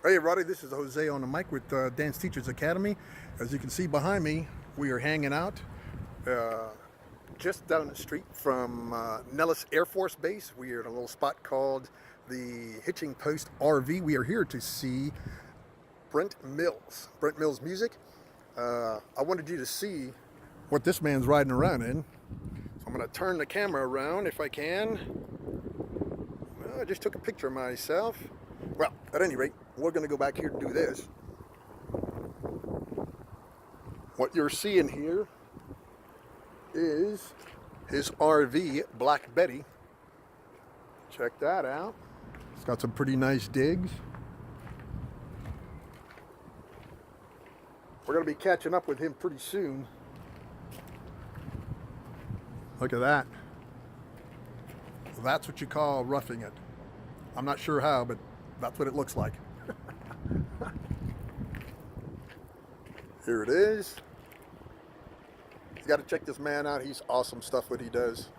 Hey everybody, this is Jose on the mic with Dance Teachers Academy. As you can see behind me, we are hanging out just down the street from Nellis Air Force Base. We are at a little spot called the Hitching Post RV. We are here to see Brent Mills music. I wanted you to see what this man's riding around in. So I'm going to turn the camera around if I can. Well, I just took a picture of myself. Well, at any rate, we're going to go back here to do this. What you're seeing here is his RV, Black Betty. Check that out. It's got some pretty nice digs. We're going to be catching up with him pretty soon. Look at that. That's what you call roughing it. I'm not sure how, but that's what it looks like. Here it is. You got to check this man out. He's awesome stuff what he does.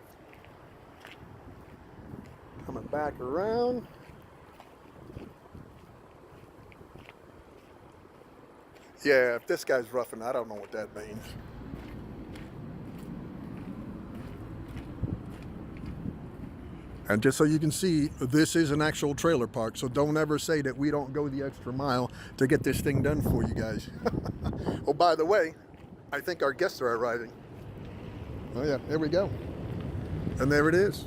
Coming back around. Yeah, if this guy's roughing, I don't know what that means. And just so you can see, this is an actual trailer park, so don't ever say that we don't go the extra mile to get this thing done for you guys. Oh, by the way, I think our guests are arriving. Oh yeah, there we go. And there it is.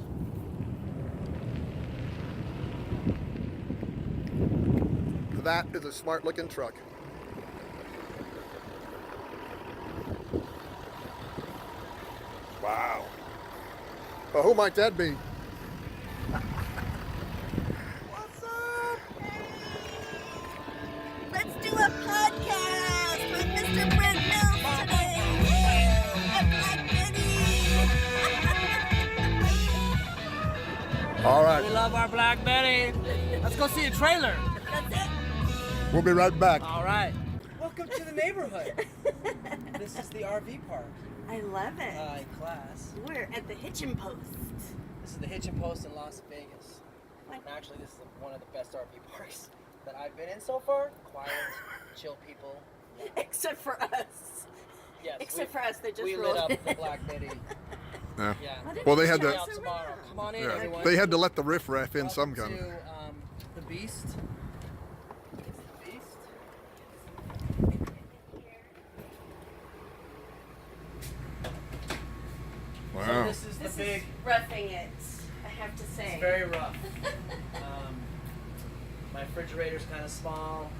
That is a smart looking truck. Wow. Well, who might that be? What's up? Let's do a podcast with Mr. Brent Mills today. At Black Betty. All right. We love our Black Betty. Let's go see a trailer. That's it. We'll be right back. All right. Welcome to the neighborhood. This is the RV park. I love it. Hi, class. We're at the Hitching Post. This is the Hitching Post in Las Vegas. What? Actually, this is one of the best RV parks that I've been in so far. Quiet, chill people. Yeah. Except for us. Yes, Except for us, they just we lit rolled up in. the Black Betty. Yeah. Yeah. Well, they had Check to. out tomorrow. Come on in, Yeah. everyone. They had to let the riffraff in some Welcome kind. to the Beast. It's the Beast. So Wow. this is the This big. is roughing it, I have to say. It's very rough. My refrigerator's kind of small.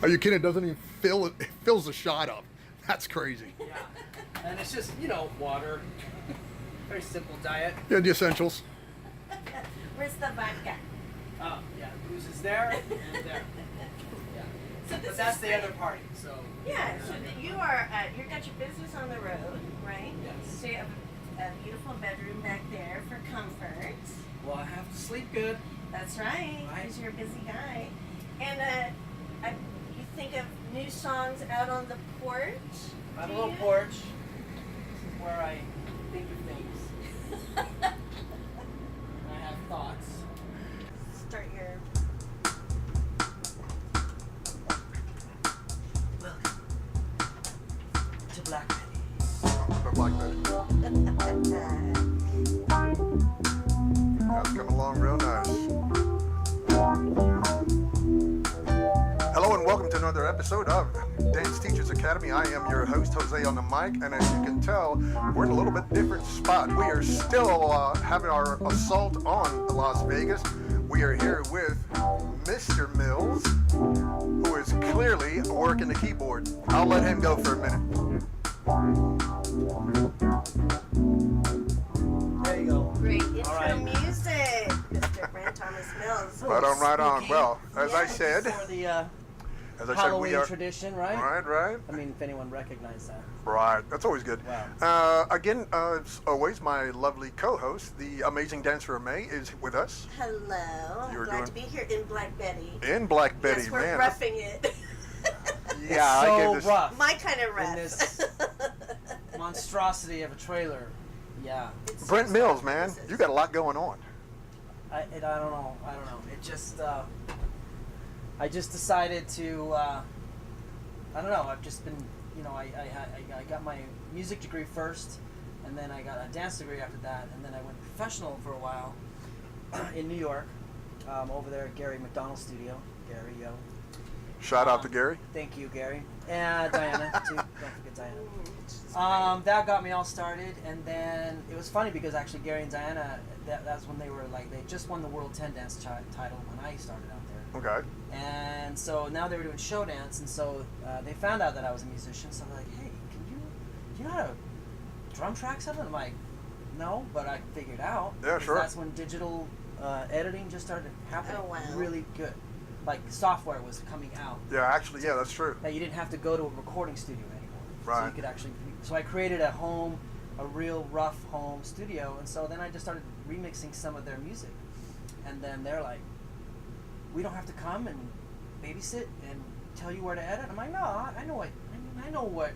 Are you kidding? It doesn't even fill it. It fills the shot up. That's crazy. Yeah. And it's just, water. Very simple diet. Yeah, the essentials. Where's the vodka? Oh, yeah. Booze is there and there. Yeah. So this But that's is the great. other party, so. Yeah, so that you are, you got your business on the road, right? Yes. So you have a beautiful bedroom back there for comfort. Well, I have to sleep good. That's right, Right. because you're a busy guy. And you think of new songs out on the porch? I have do a little you? porch. This is where I think of things. I have thoughts. Start your... Welcome to Black Betty. The Black Betty. That's coming along real nice. Hello and welcome to another episode of Dance Teachers Academy. I am your host, Jose on the mic, and as you can tell, we're in a little bit different spot. We are still having our assault on Las Vegas. We are here with Mr. Mills, who is clearly working the keyboard. I'll let him go for a minute. There you go. Great intro right. music, Mr. Brent Thomas Mills. Right on, right on. Spooky. Well, as I Yes. said, For the we Halloween are tradition, right? right. I mean, if anyone recognized that. Right, that's always good. Wow. Again, as always, my lovely co-host, the amazing dancer May, is with us Hello, I'm You were glad doing- to be here in Black Betty. in Black Betty. Yes, we're Man, roughing it. yeah, so I gave this. rough. My kind of In rough. this monstrosity of a trailer. Yeah. It's Brent so Mills, soft. man, This is- you got a lot going on. I don't know. It just I just decided to. I don't know. I've just been, I got my music degree first, and then I got a dance degree after that, and then I went professional for a while in New York, over there at Gary McDonald's studio. Gary, yo. Shout out to Gary. Thank you, Gary. And Diana, too. Don't forget Diana. That got me all started, and then it was funny because actually Gary and Diana, that's when they were like, they just won the World 10 Dance title when I started out there. Okay. And so now they were doing show dance, and so they found out that I was a musician, so they're like, hey, do you know how to drum track something? I'm like, no, but I figured out. Yeah, sure. That's when digital editing just started happening. Oh, wow. Really good. Like software was coming out. Yeah, actually, yeah, that's true. That you didn't have to go to a recording studio anymore. Right. So you could actually. So I created a real rough home studio, and so then I just started remixing some of their music, and then they're like, "We don't have to come and babysit and tell you where to edit." I'm like, "No, I know what. I know what.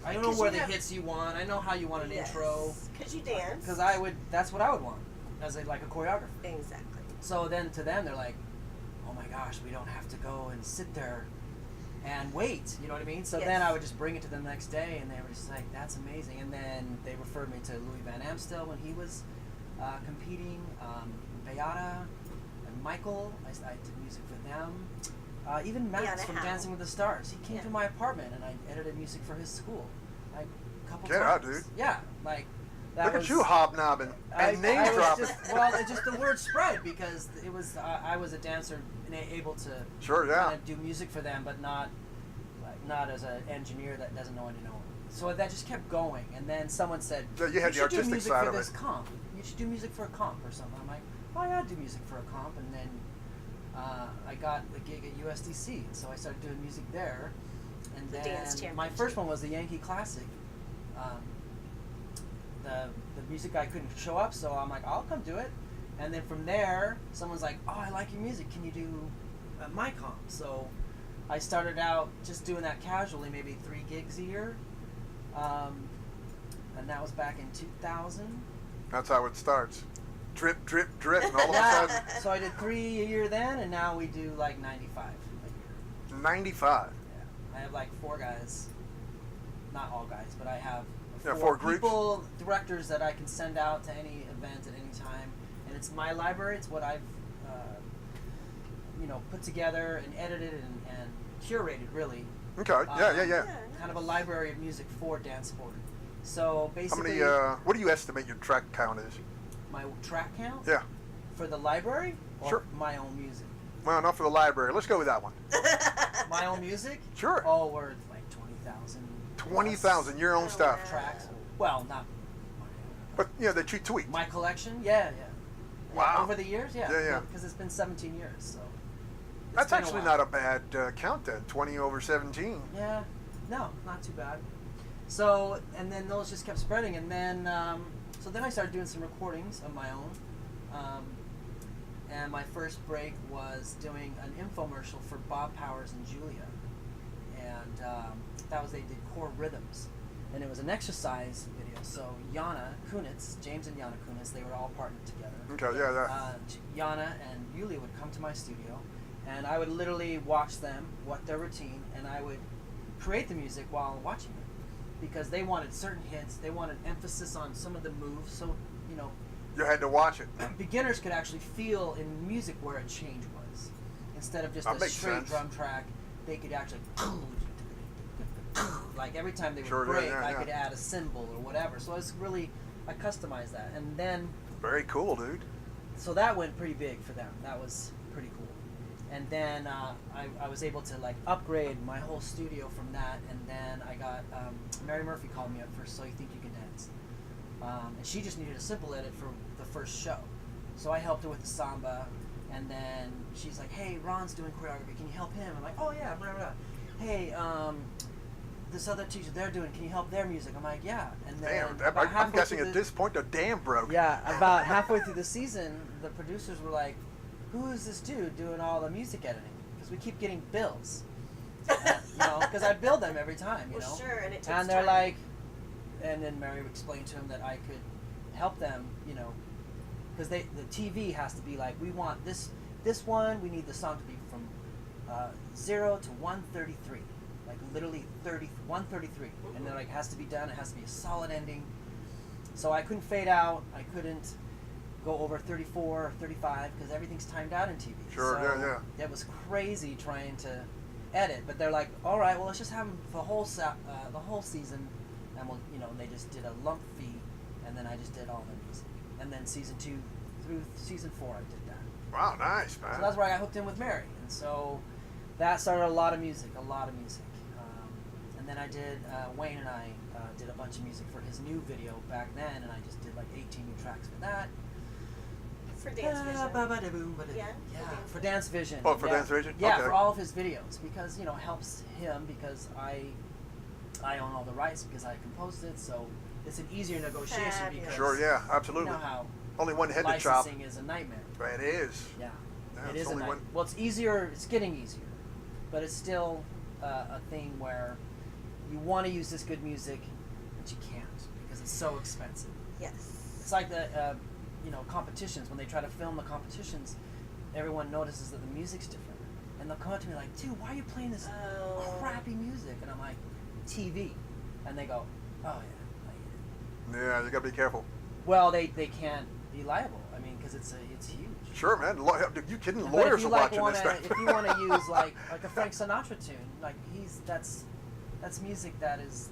I know where the hits you want. I know how you want an intro." Because you dance. Because that's what I would want as a choreographer. Exactly. So then to them they're like, oh my gosh, we don't have to go and sit there and wait, you know what I mean? So then I would just bring it to them the next day, and they were just like, that's amazing. And then they referred me to Louis Van Amstel when he was competing, Beata and Michael, I did music for them. Even Max from Dancing with the Stars, he came to my apartment and I edited music for his school, like a couple times. Get out, dude. Yeah, like that. Look at you hobnobbing and name dropping. Just the word spread because it was I was a dancer and able to kind of do music for them, but not as an engineer that doesn't know any know. So that just kept going, and then someone said, so you had the artistic side of it. Comp. You should do music for a comp or something. I'm like, oh yeah, I'd do music for a comp, and then I got a gig at USDC, so I started doing music there, and then my first one was the Yankee Classic. The music guy couldn't show up, so I'm like, I'll come do it. And then from there, someone's like, oh, I like your music. Can you do my comp? So I started out just doing that casually, maybe 3 gigs a year. And that was back in 2000. That's how it starts. Drip, drip, drip, and all of a sudden. So I did 3 a year then, and now we do like 95 a year. 95? Yeah. I have like 4 guys. Not all guys, but I have 4 people, directors that I can send out to any event at any time. And it's my library. It's what I've, put together and edited and curated, really. Okay. Yeah. Kind of a library of music for dance sport. So basically, how many? What do you estimate your track count is? My track count? Yeah. For the library? Or sure. My own music? Well, not for the library. Let's go with that one. My own music? Sure. Oh, we're like 20,000. 20,000, your own stuff. Tracks. Well, not. But that you tweet. My collection? Yeah. Wow. Over the years, yeah. Yeah. Because it's been 17 years, so. That's actually not a bad count then. 20 over 17. Yeah. No, not too bad. So, and then those just kept spreading, and then so then I started doing some recordings of my own. And my first break was doing an infomercial for Bob Powers and Julia. And they did core rhythms. And it was an exercise video. So Yana Kunitz, James and Yana Kunitz, they were all partnered together. Okay, yeah. Yana and Julia would come to my studio, and I would literally watch them, what their routine, and I would create the music while watching them. Because they wanted certain hits, they wanted emphasis on some of the moves, so, you had to watch it. Beginners could actually feel in music where a change was. Instead of just a straight drum track, they could actually, like every time they would break, I could add a cymbal or whatever. So I customized that. And then... Very cool, dude. So that went pretty big for them. That was pretty cool. And then I was able to upgrade my whole studio from that, and then I got Mary Murphy called me up for So You Think You Can Dance, and she just needed a simple edit for the first show, so I helped her with the samba, and then she's like, hey, Ron's doing choreography, can you help him? I'm like, oh yeah, blah, blah. Hey, this other teacher they're doing, can you help their music? I'm like, yeah. And then I'm guessing at this point the dam broke. Yeah, about halfway through the season, the producers were like, who is this dude doing all the music editing? Because we keep getting bills. Because I bill them every time, Well, sure, and it takes And they're time. like, and then Mary explained to him that I could help them, because the TV has to be like, we want this one, we need the song to be from 0 to 133, like literally 133, and then like it has to be done. It has to be a solid ending. So I couldn't fade out. I couldn't go over 34 or 35 because everything's timed out in TV. Sure, so yeah. It was crazy trying to edit, but they're like, all right, well, let's just have them for the whole season, and we'll, they just did a lump fee, and then I just did all the music, and then season 2 through season 4 I did that. Wow, nice, man. So that's where I got hooked in with Mary, and so that started a lot of music, and then I did Wayne and I did a bunch of music for his new video back then, and I just did like 18 new tracks for that. For Dance Vision. Yeah, for Dance Vision. Oh, for Dance Vision? Yeah, Okay. for all of his videos, because it helps him, because I own all the rights because I composed it, so it's an easier negotiation. Fabulous. Because Sure, yeah, absolutely. you know how Only one head to chop. licensing is a nightmare. It is. Yeah, Yeah, it it's is a only nightmare. one. Well, it's easier. It's getting easier, but it's still a thing where you want to use this good music, but you can't because it's so expensive. Yes. It's like the competitions. When they try to film the competitions, everyone notices that the music's different, and they'll come up to me like, "Dude, why are you playing this crappy music?" And I'm like, "TV," and they go, "Oh yeah, I get it." Yeah, you gotta be careful. Well, they can't be liable. I mean, because it's huge. Sure, man. You kidding? But Lawyers if you are like watching this stuff. if you want to use like a Frank Sinatra tune, like that's music that is,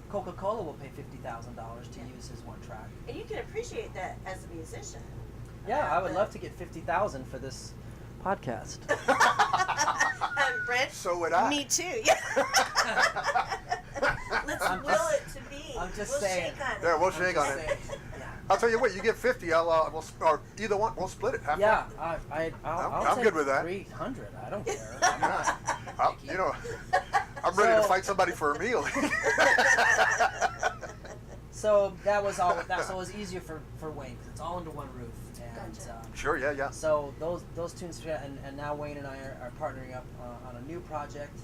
Coca-Cola will pay $50,000 to use his one track. And you can appreciate that as a musician. Yeah, I would love to get $50,000 for this podcast. Brent? So would I. Me too. Yeah. Let's will it to be. I'm just we'll saying. Shake on it. Yeah, we'll shake on it. Yeah. I'll tell you what. You get 50. Or either one. We'll split it. Half Yeah, half. I'll I'm take good with that. 300. I don't care. I'm not picky. I'm ready to So- fight somebody for a meal. So that was all. So it was easier for Wayne because it's all under one roof. And Gotcha. Sure. Yeah. so those tunes, and now Wayne and I are partnering up on a new project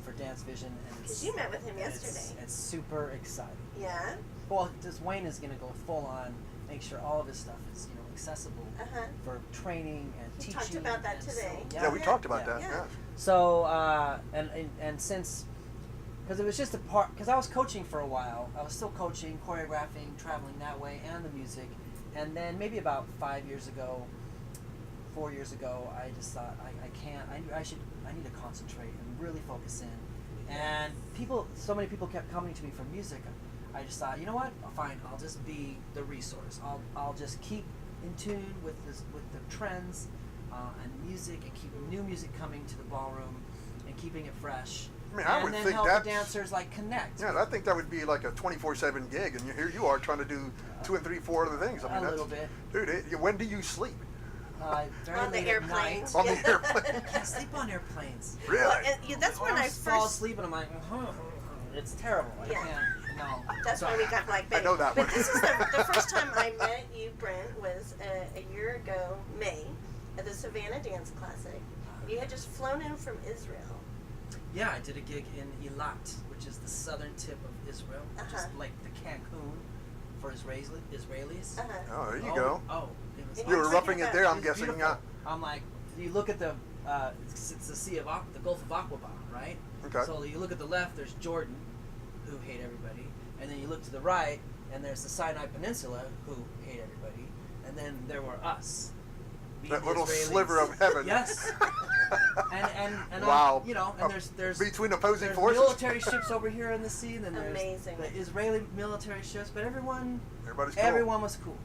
for Dance Vision. And Because you met with him yesterday. It's super exciting. Yeah. Well, this Wayne is going to go full on, make sure all of his stuff is accessible for training and He teaching. talked about that and today. So, Yeah, we talked about yeah. that. Yeah. Yeah. So and since, because it was just a part, because I was coaching for a while, I was still coaching, choreographing, traveling that way, and the music, and then maybe about 4 years ago, I just thought I can't. I need to concentrate and really focus in. And so many people kept coming to me for music. I just thought, you know what? Fine, I'll just be the resource. I'll just keep in tune with the trends and music, and keep new music coming to the ballroom and keeping it fresh. I mean, I would then think help that's- the dancers connect. Yeah, I think that would be like a 24/7 gig, and here you are trying to do 2 and 3, 4 other things. I mean, A little bit. Dude, when do you sleep? Very On the late at airplanes. night. On the airplane? I can't sleep on airplanes. Really? Well, and that's when I fall first. asleep and I'm like, it's terrible. I Yeah. can't. No. That's So- why we got like I know that But one. this is the first time I met you, Brent, was a year ago, May, at the Savannah Dance Classic. You had just flown in from Israel. Yeah, I did a gig in Eilat, which is the southern tip of Israel, which is like the Cancun for Israelis. Oh, there you go. Oh, it was. You were roughing it there, I'm It was guessing. beautiful. I'm like, you look at the it's the Sea of the Gulf of Aqaba, right? Okay. So you look at the left, there's Jordan, who hate everybody, and then you look to the right, and there's the Sinai Peninsula, who hate everybody, and then there were us. being That the little Israelis. sliver of heaven. Yes. and Wow. and there's Between opposing there's forces. military ships over here in the sea, and then there's Amazing. the Israeli military ships, but everyone Everybody's cool. was cool.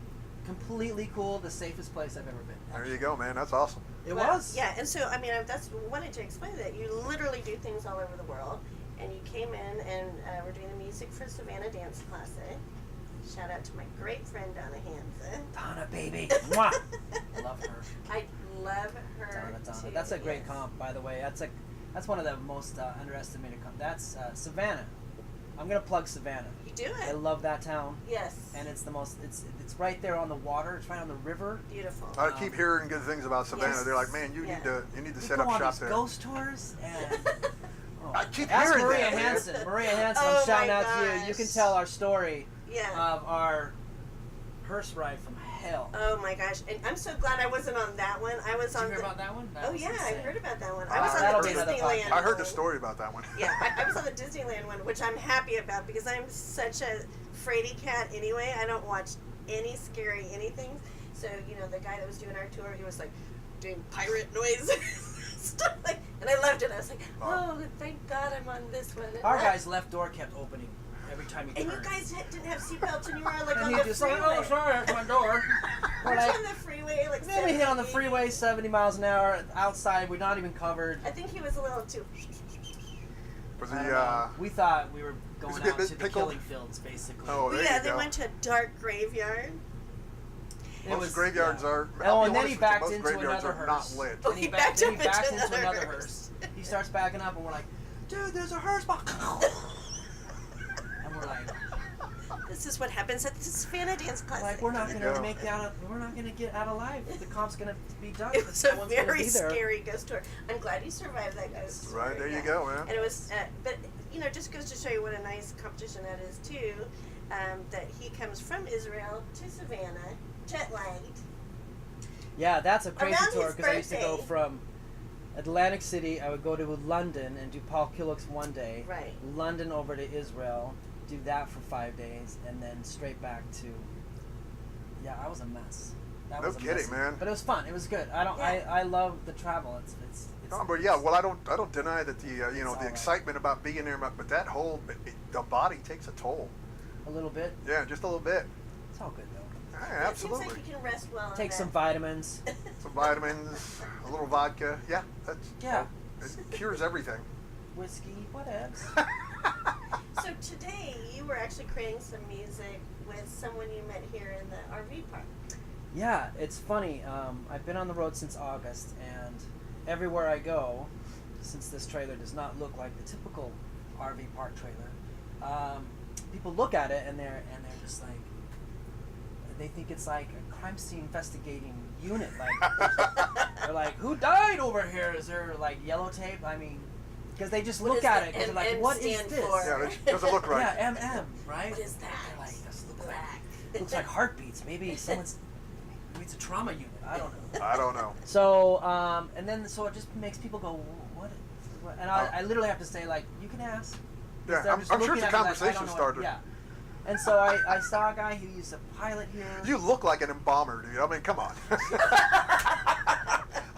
Completely cool, the safest place I've ever been. There actually. you go, man. That's awesome. It Well, was. Yeah, and so, I mean, that's wanted to explain that. You literally do things all over the world, and you came in and we're doing the music for Savannah Dance Classic. Shout out to my great friend Donna Hansen. Donna, baby. Mwah. Love her. I love her Donna. too. That's a great yes. comp, by the way. That's one of the most underestimated comp. That's Savannah. I'm gonna plug Savannah. You do I it. love that town, Yes. and it's the most. It's right there on the water. It's right on the river. Beautiful. I keep hearing good things about Savannah. Yes. They're like, man, you Yeah. need to We set go up on shop these there. ghost tours, and I keep ask hearing Maria that, man. Hansen. Maria Hansen, Oh I'm shouting my out to you. You can gosh. tell our story Yeah. of hearse ride from hell. Oh my gosh! And I'm so glad I wasn't on that one. I was Did on. you hear about that one? That Oh was yeah, insane. I heard about that one. I I was that'll on be the another Disneyland. podcast. I heard the one. story about that one. Yeah, I was on the Disneyland one, which I'm happy about because I'm such a fraidy cat anyway. I don't watch any scary anything. So the guy that was doing our tour, he was like doing pirate noises. Stuff like, and I loved it. I was like, oh, thank God I'm on this one. Our guy's left door kept opening every time he And turned. you guys didn't have seatbelts, and you were like and on he the just freeway. like, oh, sorry, that's my door. We're We're like, on the freeway, like then we hit on the 70. freeway 70 miles an hour outside. We're not even covered. I think he was a little too. Was I he, don't know. We thought we were going was he a out bit to the pickled? killing fields, basically. Oh, there Yeah, you they go. went to a dark graveyard. Most graveyards are. Oh, I'll and be then he honest with you, backed most into graveyards another are not hearse. lit. Oh, And he he backed then up he backed into into another another hearse. hearse. He starts backing up, and we're like, dude, there's a hearse behind. And we're like, This is what happens at the Savannah Dance Classic. we're not There you gonna go. make out. We're not gonna get out alive. The comp's gonna be done. It was No a one's gonna very be there. scary ghost tour. I'm glad you survived that ghost tour. Right, there you yeah. go, man. And it was, but just goes to show you what a nice competition that is too. That he comes from Israel to Savannah, jet lagged. Yeah, that's a crazy Around tour his because I used to go birthday. from Atlantic City. I would go to London and do Paul Killick's one day. Right. London over to Israel, do that for 5 days, and then straight back to. Yeah, I was a mess. That No was a kidding, mess. man. But it was fun. It was good. I don't. Yeah. I love the travel. It's No, but yeah, well, I don't deny that the all the right. excitement about being there, but that whole the body takes a toll. a little bit. Yeah, just a little bit. It's all good though. Yeah, It seems absolutely. like you can rest well. on Take that. some vitamins. Some vitamins, a little vodka. Yeah, that's Yeah. It cures everything. Whiskey, whatevs. So today you were actually creating some music with someone you met here in the RV park. Yeah, it's funny. I've been on the road since August, and everywhere I go, since this trailer does not look like the typical RV park trailer, people look at it and they're just like, they think it's like a crime scene investigating unit. Like they're like, who died over here? Is there like yellow tape? I mean, because they just What look does at the it because they're like, MM what is stand this? for? Yeah, it doesn't look right. Yeah, MM, right? What is that? They're like, this looks like Black. looks like heartbeats. Maybe someone's. Maybe it's a trauma unit. I don't know. I don't know. So, and then so it just makes people go, what? And I literally have to say, like, you can ask. 'Cause Yeah, they're I'm just sure looking it's a at me like, I don't conversation know what- starter. Yeah. And so I saw a guy who used a pilot here. You look like an embalmer, dude. I mean, come on.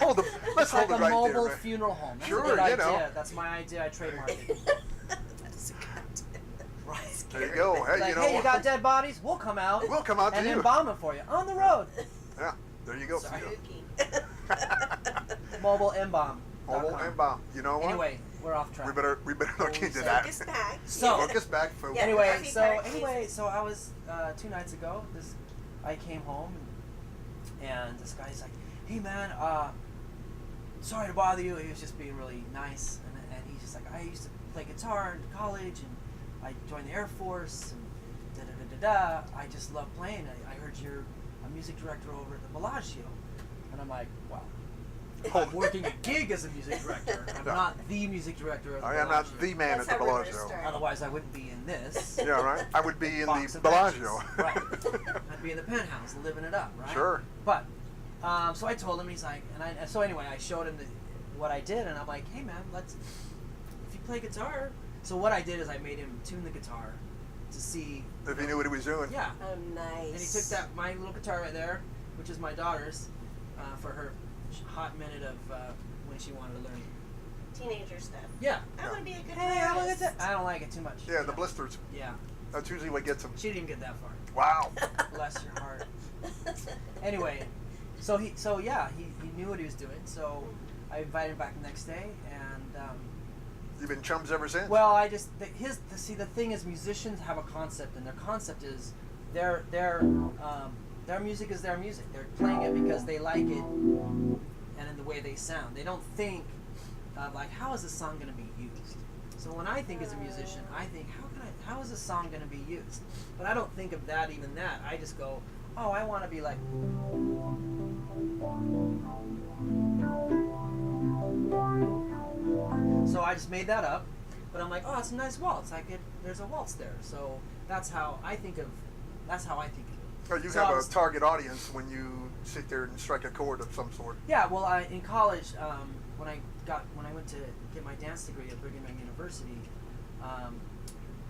Let's It's like hold a it right mobile there, man. funeral home. That's Sure, a good you idea. know. That's my idea. I trademarked it. That's a good. Right. There you go. Hey, Like, you know hey, you what? got dead bodies? We'll come out. We'll come out to and you. embalm them for you on the road. Yeah, there you go. Sorry. Spooky. Mobile embalm. Mobile embalm. You know what? Anyway, we're off track. we better look into that. Focus back. So- Focus back, folks. Yeah. Anyway, RV so park I was 2 nights ago. I came home and this guy's like, "Hey man, sorry to bother you." He was just being really nice, and he's just like, "I used to play guitar in college, and I joined the Air Force, and da da da da da. I just love playing. I heard you're a music director over at the Bellagio," and I'm like, "Wow." I'm working a gig as a music director. I'm Yeah. not the music director of the I am not Bellagio. the man That's at the how rumors Bellagio. start. Otherwise, I wouldn't be in this. Yeah, right. I would be in Box the of Bellagio. matches. Right. I'd be in the penthouse, living it up, right? Sure. But, so I told him, he's like, so anyway, I showed him what I did, and I'm like, hey man, if you play guitar. So what I did is I made him tune the guitar to see. If he knew what he was doing. Yeah. Oh, nice. And he took my little guitar right there, which is my daughter's, for her hot minute of when she wanted to learn. Teenager stuff. Yeah. I want to be a good Hey, I like that. I don't like it too much. Yeah, the blisters. Yeah. That's usually what gets them. She didn't even get that far. Wow. Bless your heart. Anyway, so he knew what he was doing. So I invited him back the next day, and You've been chums ever since? well, the thing is, musicians have a concept, and their concept is their music is their music. They're playing it because they like it, and in the way they sound. They don't think of like, how is this song going to be used? So when I think as a musician, I think how is this song going to be used? But I don't think of that. I just go, oh, I want to be like. So I just made that up, but I'm like, oh, it's a nice waltz. There's a waltz there. So that's how I think of. Or you So have I a was- target audience when you sit there and strike a chord of some sort. Yeah, well, in college, when I went to get my dance degree at Brigham Young University,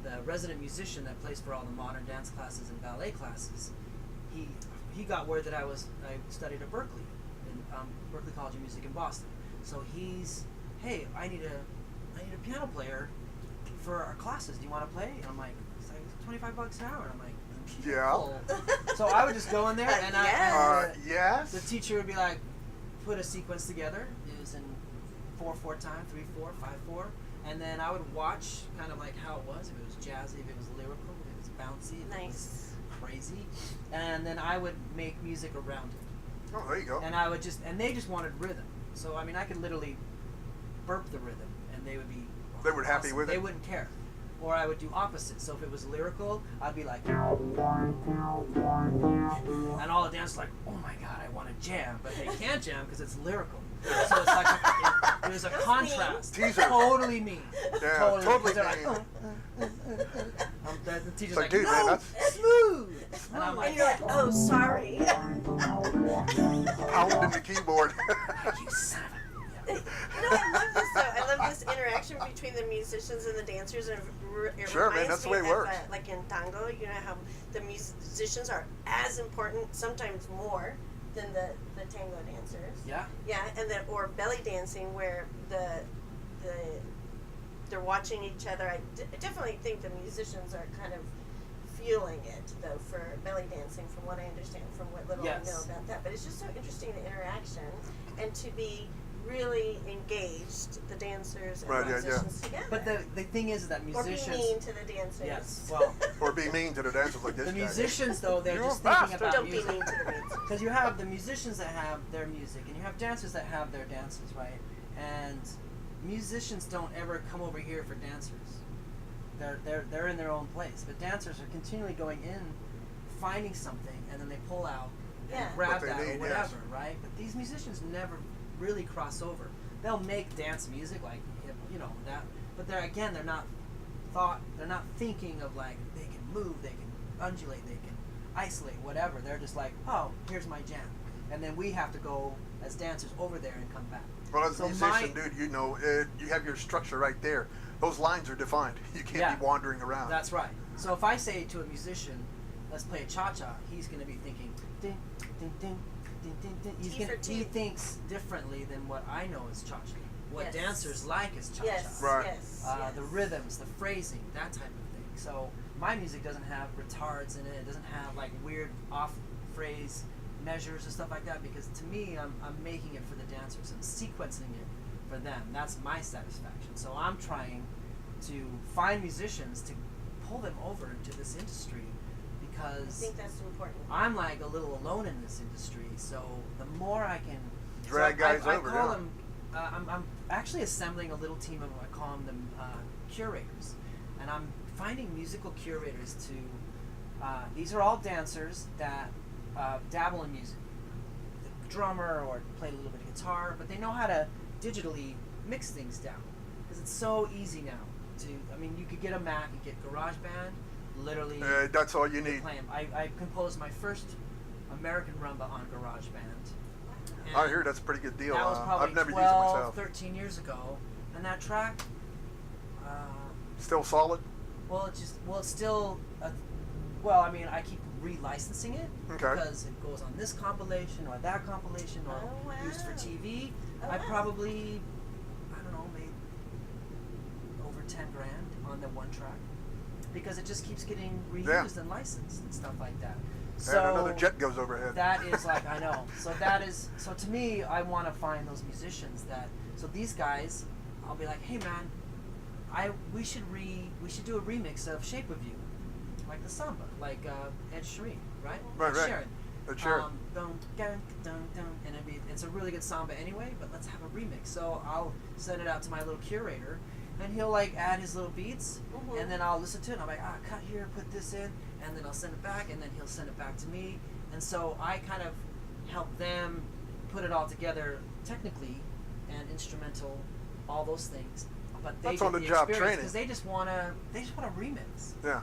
the resident musician that plays for all the modern dance classes and ballet classes, he got word that I studied at Berklee, in Berklee College of Music in Boston. So hey, I need a piano player for our classes. Do you want to play? And I'm like, it's like $25 an hour. And I'm like, Yeah. cool. So I would just go in there and Yes. the teacher would be like, put a sequence together. It was in 4/4 time, 3/4, 5/4, and then I would watch kind of like how it was. If it was jazzy, if it was lyrical, if it was bouncy, if it was crazy, and then I would make music around it. Oh, there you go. And they just wanted rhythm. So I mean, I could literally burp the rhythm, and they would be. They were happy awesome. with it? They wouldn't care. Or I would do opposite. So if it was lyrical, I'd be like, and all the dancers like, oh my god, I want to jam, but they can't jam because it's lyrical. So it's like there's a contrast. Teaser. Totally mean. Yeah, totally. totally They're mean. the teacher's Like, like, dude, man, no, that's- smooth. And I'm like, And you're like, oh, sorry. Pounding the keyboard. you son of a. Yeah. You know, I love this though. I love this interaction between the musicians and the dancers, and it Sure, man, reminds that's the me way it of, works. like in tango, you know how the musicians are as important, sometimes more, than the tango dancers. Yeah. Yeah, and or belly dancing where they're watching each other. I definitely think the musicians are kind of feeling it though for belly dancing, from what I understand, from what little I know Yes. about that. But it's just so interesting, the interaction, and to be really engaged, the dancers and Right, the yeah, yeah. musicians together. But the thing is that or be musicians. mean to the dancers. Yes. Well, Or be mean to the dancers like this the guy. musicians though, they're You're just a thinking bastard. about Don't be music. mean to the dancers. Because you have the musicians that have their music, and you have dancers that have their dances, right? And musicians don't ever come over here for dancers. They're in their own place. But dancers are continually going in, finding something, and then they pull out and Yeah. grab What they that need, or whatever, yes. right? But these musicians never really cross over. They'll make dance music like that, but they're not thinking of like they can move, they can undulate, they can isolate, whatever. They're just like, oh, here's my jam, and then we have to go as dancers over there and come back. Well, as a So musician, dude, you know, you have your structure right there. Those lines are defined. You can't Yeah. be wandering around. That's right. So if I say to a musician, let's play a cha-cha, he's going to be thinking, ding, ding, ding, ding, ding, ding. T for He T. thinks differently than what I know is cha-cha. What Yes. dancers like is cha-cha. Yes. Right. Yes. The yes. rhythms, the phrasing, that type of thing. So my music doesn't have retards in it. It doesn't have like weird off phrase measures and stuff like that, because to me, I'm making it for the dancers and sequencing it for them. That's my satisfaction. So I'm trying to find musicians to pull them over into this industry, I because think that's important. I'm like a little alone in this industry. So the more I can Drag guys I over, call yeah. them. I'm actually assembling a little team of, I call them curators, and I'm finding musical curators to. These are all dancers that dabble in music, the drummer or play a little bit of guitar, but they know how to digitally mix things down, because it's so easy now. You could get a Mac and get GarageBand, literally. That's all you need. Playing. I composed my first American rumba on GarageBand. I hear that's a pretty good deal. That was probably I've never 12, used it myself. 13 years ago, and that track, Still solid? it's still, I keep relicensing it, Okay. because it goes on this compilation or that compilation or Oh, wow. used for TV. Oh, I wow. probably, made over 10 grand on the one track, because it just keeps getting reused and licensed and stuff like that. So And another jet goes overhead. that is like, I know. So to me, I want to find those musicians so these guys, I'll be like, hey man, we should do a remix of Shape of You, like the samba, like Ed Sheeran, right? Right, Ed right. Sheeran. Ed Sheeran. Dun, dun, dun, dun, and it's a really good samba anyway, but let's have a remix. So I'll send it out to my little curator, and he'll like add his little beats, Mhm. and then I'll listen to it, and I'm like, cut here, put this in, and then I'll send it back, and then he'll send it back to me, and so I kind of help them put it all together technically and instrumental, all those things. But they That's get on the job training. because they just want a remix. Yeah.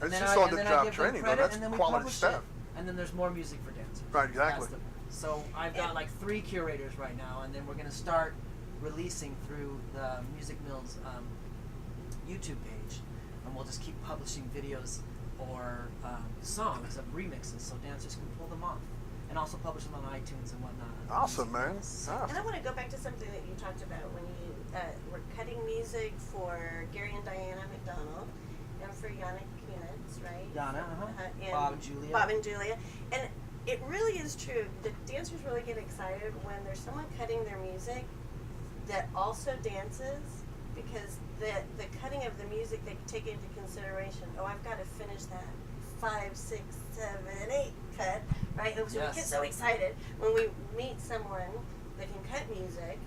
And It's then just I- on and the then I job give them training, though. credit, That's and then we quality publish stuff. it. and then there's more music for dancers. Right, exactly. So I've got like 3 curators right now, and then we're going to start releasing through the Music Mills YouTube page, and we'll just keep publishing videos or songs of remixes so dancers can pull them off, and also publish them on iTunes and whatnot. Awesome, man. And I want to go back to something that you talked about when you were cutting music for Gary and Diana McDonald and for Yannick Kunitz, right? Yana, And Bob and Julia. Bob and Julia. And it really is true. The dancers really get excited when there's someone cutting their music that also dances, because the cutting of the music they take into consideration. Oh, I've got to finish that 5, 6, 7, 8 cut, right? And so we get so excited when we meet someone that can cut music,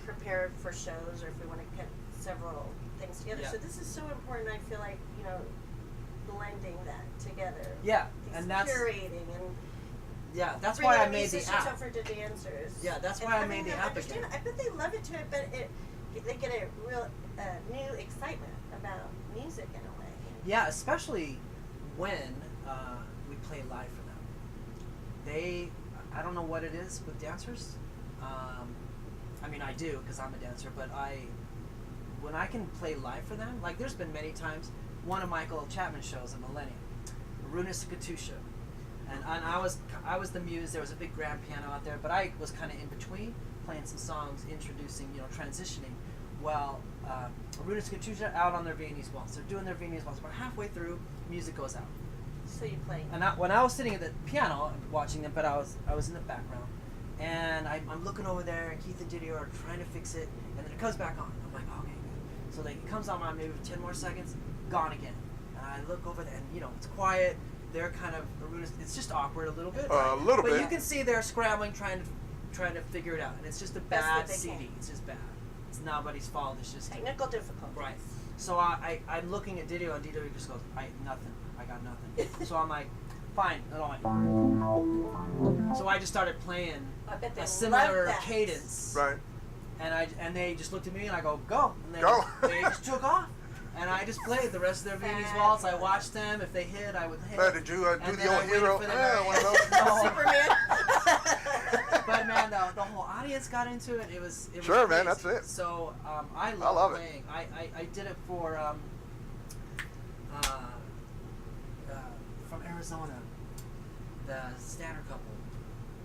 prepare for shows, or if we want to cut several things together. Yeah. So this is so important. I feel like, you know, blending that together. Yeah, These and that's curating and that's why I made the musicians app. over to dancers. Yeah, that's And why I having made the them app understand. again. I bet they love it too. I bet they get a real new excitement about music in a way. Yeah, especially when we play live for them. I don't know what it is with dancers. I mean, I do because I'm a dancer, but when I can play live for them, like there's been many times, one of Michael Chapman's shows, a Millennium, Runas Katusha, and I was the muse. There was a big grand piano out there, but I was kind of in between, playing some songs, introducing, transitioning. Well, Runas Katusha out on their Viennese waltz. They're doing their Viennese waltz. About halfway through, music goes out. So you play. And when I was sitting at the piano watching them, but I was in the background, and I'm looking over there, and Keith and Didier are trying to fix it, and then it comes back on. I'm like, okay, good. So like it comes on maybe 10 more seconds, gone again. And I look over there, and it's quiet. They're kind of it's just awkward a little bit. A little but bit. You can see they're scrambling, trying to figure it out, and it's just a bad CD. can. It's just bad. It's nobody's fault. It's just Technical difficulties. right. So I'm looking at Didio, and Didio just goes, I got nothing. So I'm like, fine. So I just started playing I bet they a love similar that. cadence, Right. and they just looked at me, and I go, go, and Go. they just took off. And I just played the rest of their Viennese waltz. I watched them. If they hit, I would hit. Did you do And the then old I waited hero? for them One of those? Superman. But man, the whole audience got into it. It was Sure, man, crazy. that's it. So I love it. playing. I did it for from Arizona, the Stanner couple.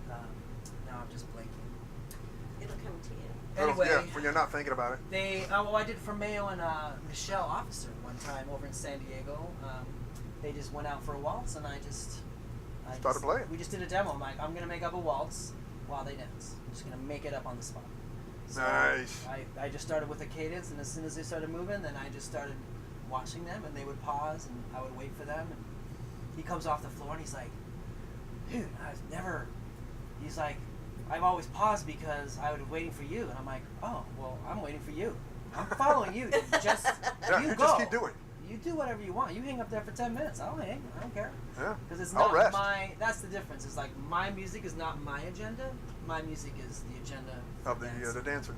Now I'm just blanking. It'll come to you. Anyway, Yeah, when you're not thinking about it. I did it for Mayo and Michelle Officer one time over in San Diego. They just went out for a waltz, and I Started playing. We just did a demo. I'm like, I'm gonna make up a waltz while they dance. I'm just gonna make it up on the spot. So Nice. I just started with a cadence, and as soon as they started moving, then I just started watching them, and they would pause, and I would wait for them. And he comes off the floor, and he's like, dude, he's like, I've always paused because I was waiting for you. And I'm like, oh, well, I'm waiting for you. I'm following you. Just, Yeah, you you go. just keep doing. You do whatever you want. You hang up there for 10 minutes. I'll hang. I don't care. Yeah. Because it's I'll not rest. that's the difference. It's like my music is not my agenda. My music is the agenda Of dance. the dancer.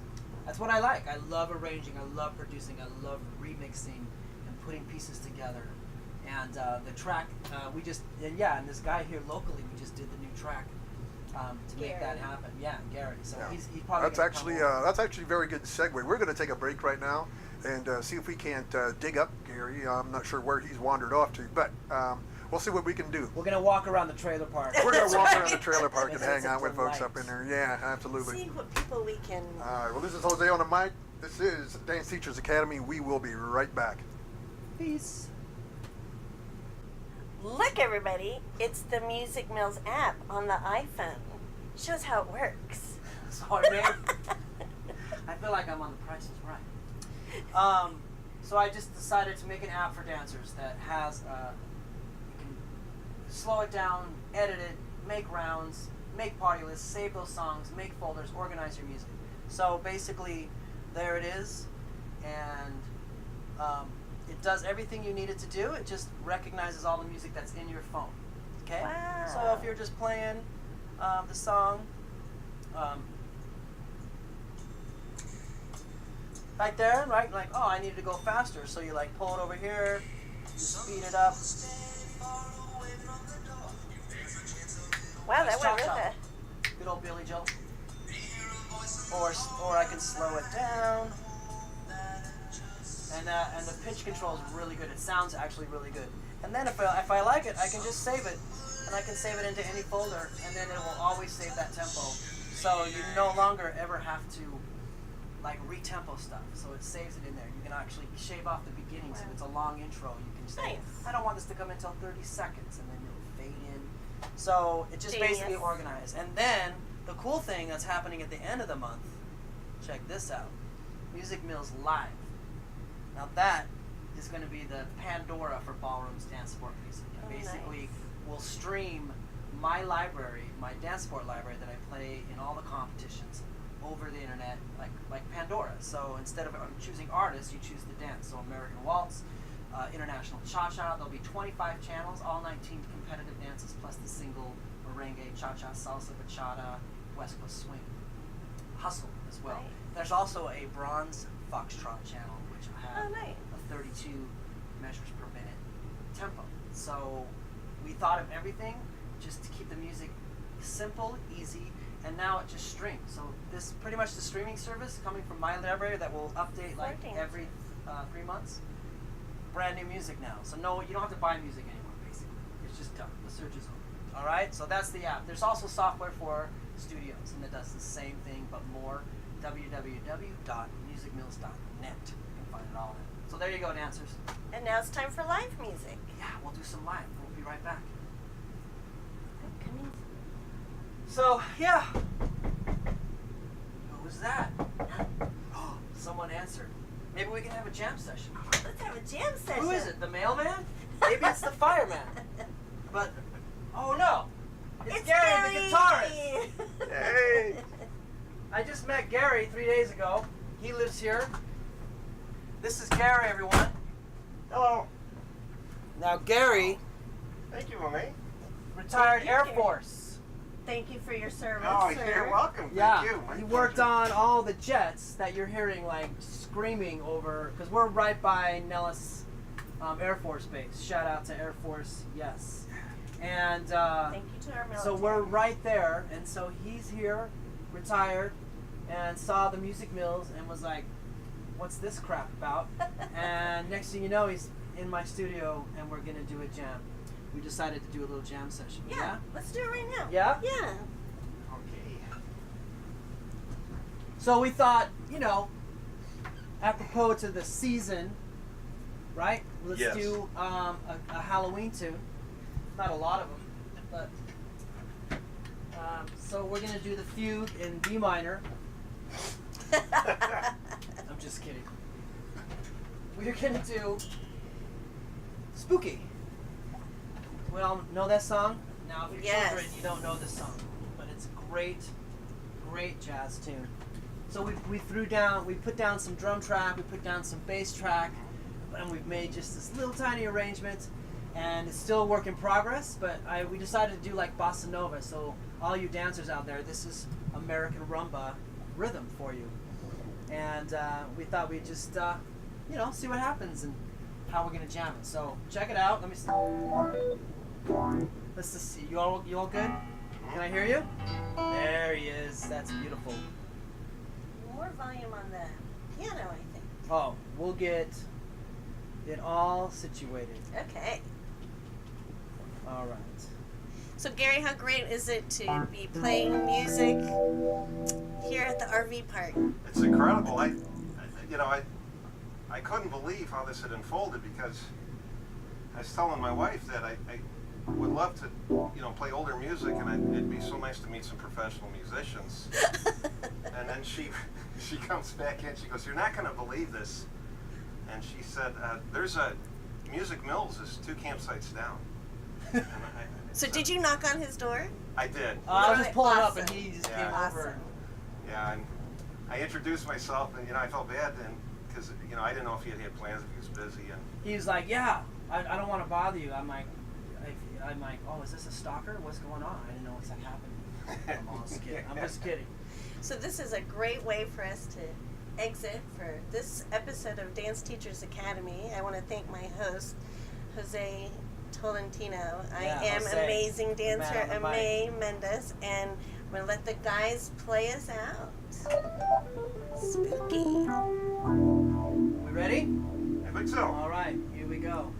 That's what I like. I love arranging. I love producing. I love remixing and putting pieces together. And the track, and this guy here locally, we just did the new track to make that Gary. happen. Yeah, Gary. So Yeah. he's probably That's gonna come over. that's actually a very good segue. We're going to take a break right now and see if we can't dig up Gary. I'm not sure where he's wandered off to, but we'll see what we can do. We're gonna walk around the trailer park. We're going to walk That's around the right. trailer park and It's hang a out with folks delight. up in there. Yeah, absolutely. See what people we can. All right, well, this is Jose on the mic. This is Dance Teachers Academy. We will be right back. Peace. Look, everybody, it's the Music Mills app on the iPhone. Shows how it works. Sorry, man. I feel like I'm on The Price is Right. So I just decided to make an app for dancers that has, you can slow it down, edit it, make rounds, make party lists, save those songs, make folders, organize your music. So basically, there it is, and it does everything you need it to do. It just recognizes all the music that's in your phone. Okay? Wow. So if you're just playing the song, right there, right? Like, oh, I need to go faster. So you like pull it over here, you speed it up. Wow, that Nice went cha-cha. with it. Good old Billy Joe. Or I can slow it down. And the pitch control is really good. It sounds actually really good. And then if I like it, I can just save it, and I can save it into any folder, and then it will always save that tempo. So you no longer ever have to like re-tempo stuff. So it saves it in there. You can actually shave off the beginning. So if it's a long intro, you can say, Nice. I don't want this to come until 30 seconds, and then it'll fade in. So it just basically Genius. organized. And then the cool thing that's happening at the end of the month, check this out, Music Mills Live. Now that is going to be the Pandora for ballrooms dance sport music. And Oh, basically, nice. we'll stream my library, my dance sport library that I play in all the competitions over the internet, like Pandora. So instead of choosing artists, you choose the dance. So American Waltz, International Cha-Cha. There'll be 25 channels, all 19 competitive dances, plus the single merengue, cha-cha, salsa, bachata, West Coast swing, hustle as well. Right. There's also a bronze foxtrot channel, which will have Oh, nice. a 32 measures per minute tempo. So we thought of everything just to keep the music simple, easy, and now it just streams. So this pretty much the streaming service coming from my library that will update like Working. every 3 months. Brand new music now. So no, you don't have to buy music anymore, basically. It's just done. The search is over. All right, so that's the app. There's also software for studios, and it does the same thing, but more. www.musicmills.net. You can find it all there. So there you go, dancers. And now it's time for live music. Yeah, we'll do some live. We'll be right back. Coming. So, yeah. Who was that? Oh, someone answered. Maybe we can have a jam session. Let's have a jam session. Who is it? The mailman? Maybe it's the fireman. But, oh no. It's Gary, the guitarist. Hey! I just met Gary 3 days ago. He lives here. This is Gary, everyone. Hello. Now, Gary, Thank you, Mommy. retired Thank you, Air Gary. Force. Thank you for your service, Oh, sir. you're welcome. Yeah, Thank you. My he worked pleasure. on all the jets that you're hearing, like, screaming over, because we're right by Nellis Air Force Base. Shout out to Air Force, yes. And Thank you to our military. so we're right there, and so he's here, retired, and saw the Music Mills and was like, what's this crap about? And next thing you know, he's in my studio, and we're going to do a jam. We decided to do a little jam session. Yeah, let's do it right now. Yeah? Yeah. Okay. So we thought, apropos to the season, right? Let's Yes. do a Halloween tune. Not a lot of them, but so we're gonna do the fugue in D minor. I'm just kidding. We're gonna do Spooky. We all know that song? Now, if you're Yes. children, you don't know this song, but it's a great, great jazz tune. So we put down some drum track, we put down some bass track, and we've made just this little tiny arrangement, and it's still a work in progress, but we decided to do like bossa nova, so all you dancers out there, this is American rumba rhythm for you. And we thought we'd just, see what happens and how we're gonna jam it. So check it out. Let me see. Let's just see. You all good? Can I hear you? There he is. That's beautiful. More volume on the piano, I think. Oh, we'll get it all situated. Okay. All right. So, Gary, how great is it to be playing music here at the RV park? It's incredible. I couldn't believe how this had unfolded because I was telling my wife that I would love to, play older music, and it'd be so nice to meet some professional musicians. And then she comes back in. She goes, "You're not going to believe this." And she said, "There's a Music Mills is 2 campsites down." And So, did you knock on his door? I did. I was just pulling up, Awesome. and he just Yeah. came over. Awesome. Yeah, and I introduced myself, and I felt bad then because I didn't know if he had plans, if he was busy, and He was like, "Yeah, I don't want to bother you." I'm like, "Oh, is this a stalker? What's going on?" I didn't know what's happening. I'm just kidding. I'm just kidding. So, this is a great way for us to exit for this episode of Dance Teachers Academy. I want to thank my host, Jose Tolentino. I Yeah, am Jose, amazing the man dancer, on the mic. Ame Mendes, and I'm going to let the guys play us out. Spooky. We ready? I think so. All right, here we go.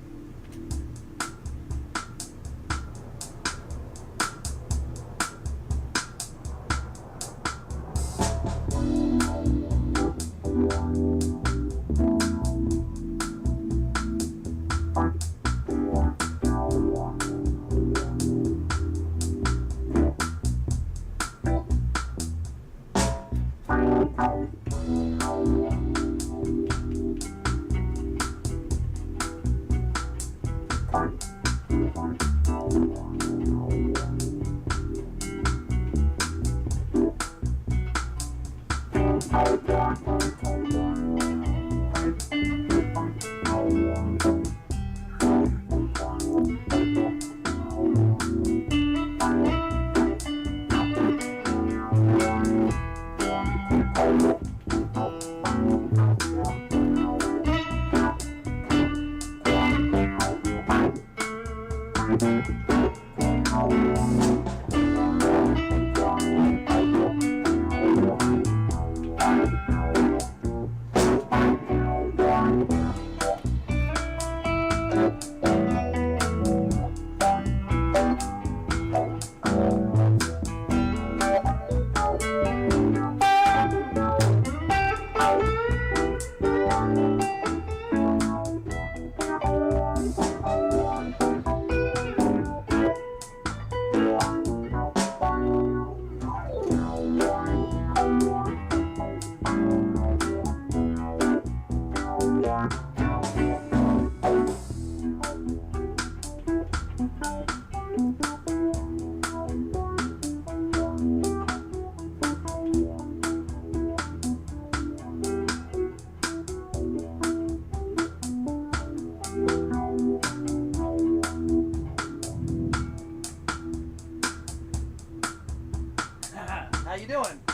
How you doing?